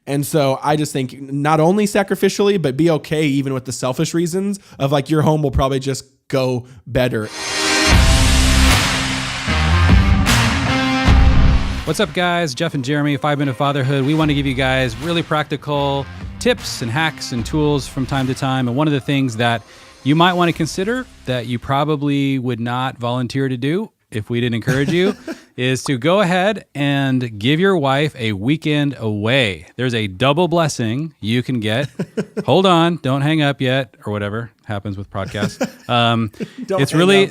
And so I just think not only sacrificially, but be okay even with the selfish reasons of like your home will probably just go better. What's up, guys? Jeff and Jeremy, 5 Minute Fatherhood. We want to give you guys really practical tips and hacks and tools from time to time. And one of the things that you might want to consider that you probably would not volunteer to do if we didn't encourage you is to go ahead and give your wife a weekend away. There's a double blessing you can get. Hold on, don't hang up yet, or whatever happens with podcasts.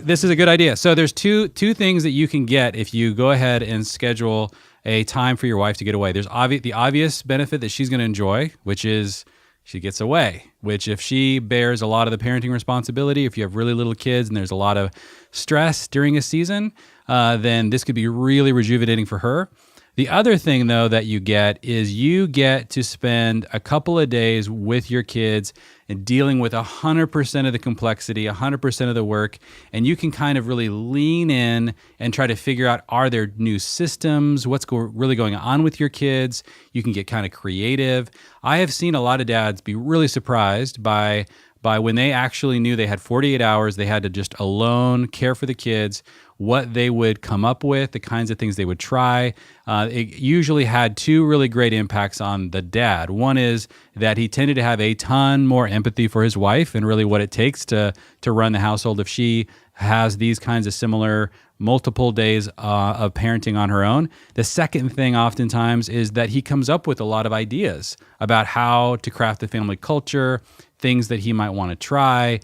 This is a good idea. So there's two things that you can get if you go ahead and schedule a time for your wife to get away. There's the obvious benefit that she's going to enjoy, which is she gets away, which if she bears a lot of the parenting responsibility, if you have really little kids and there's a lot of stress during a season, then this could be really rejuvenating for her. The other thing, though, that you get is you get to spend a couple of days with your kids and dealing with 100% of the complexity, 100% of the work, and you can kind of really lean in and try to figure out, are there new systems? What's really going on with your kids? You can get kind of creative. I have seen a lot of dads be really surprised by when they actually knew they had 48 hours, they had to just alone care for the kids, what they would come up with, the kinds of things they would try. It usually had two really great impacts on the dad. One is that he tended to have a ton more empathy for his wife and really what it takes to run the household if she has these kinds of similar multiple days of parenting on her own. The second thing oftentimes is that he comes up with a lot of ideas about how to craft the family culture, things that he might want to try,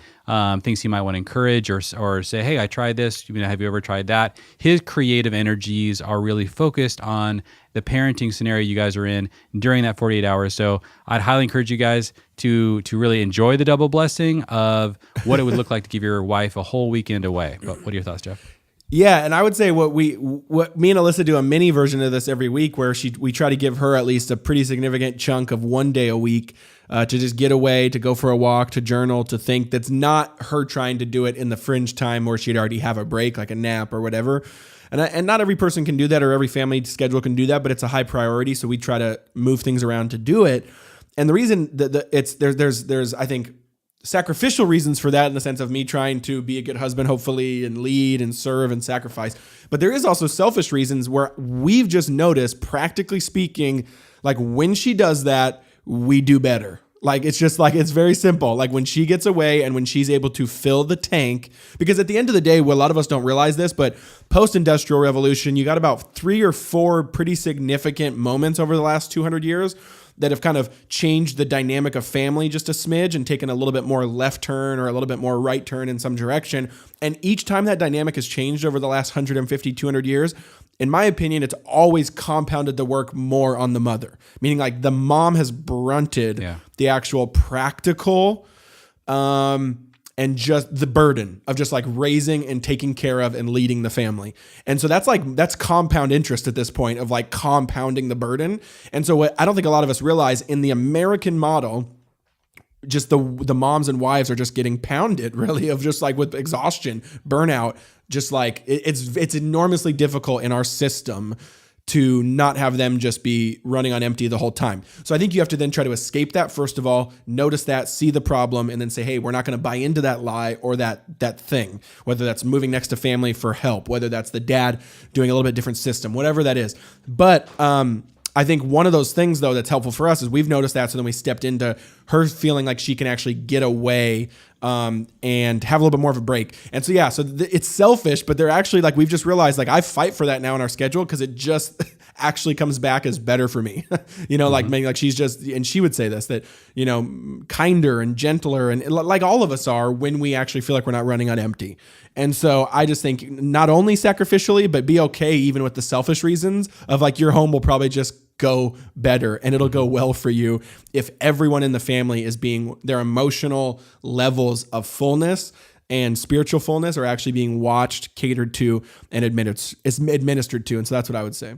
things he might want to encourage or say, hey, I tried this. Have you ever tried that? His creative energies are really focused on the parenting scenario you guys are in during that 48 hours. So I'd highly encourage you guys to really enjoy the double blessing of what it would look like to give your wife a whole weekend away. But what are your thoughts, Jeff? Yeah, and I would say what me and Alyssa do a mini version of this every week where we try to give her at least a pretty significant chunk of 1 day a week to just get away, to go for a walk, to journal, to think. That's not her trying to do it in the fringe time where she'd already have a break, like a nap or whatever. And not every person can do that or every family schedule can do that, but it's a high priority, so we try to move things around to do it. And the reason that there's I think sacrificial reasons for that in the sense of me trying to be a good husband, hopefully, and lead and serve and sacrifice. But there is also selfish reasons where we've just noticed, practically speaking, like when she does that, we do better. Like, it's just like, it's very simple. Like when she gets away and when she's able to fill the tank, because at the end of the day, well, a lot of us don't realize this, but post-industrial revolution, you got about 3 or 4 pretty significant moments over the last 200 years that have kind of changed the dynamic of family just a smidge and taken a little bit more left turn or a little bit more right turn in some direction. And each time that dynamic has changed over the last 150, 200 years, in my opinion, it's always compounded the work more on the mother. Meaning like the mom has brunted the actual practical and just the burden of just like raising and taking care of and leading the family. And so that's compound interest at this point of like compounding the burden. And so what I don't think a lot of us realize in the American model, just the moms and wives are just getting pounded really of just like with exhaustion, burnout, just like it's enormously difficult in our system to not have them just be running on empty the whole time. So I think you have to then try to escape that. First of all, notice that, see the problem, and then say, hey, we're not going to buy into that lie or that thing, whether that's moving next to family for help, whether that's the dad doing a little bit different system, whatever that is. But I think one of those things, though, that's helpful for us is we've noticed that. So then we stepped into her feeling like she can actually get away and have a little bit more of a break. And so, it's selfish, but they're actually like, we've just realized like I fight for that now in our schedule because it just actually comes back as better for me. Like maybe like she's just, and she would say this, that, kinder and gentler and like all of us are when we actually feel like we're not running on empty. And so I just think not only sacrificially, but be okay even with the selfish reasons of like your home will probably just go better and it'll go well for you if everyone in the family is being, their emotional levels of fullness and spiritual fullness are actually being watched, catered to, and administered to. And so that's what I would say.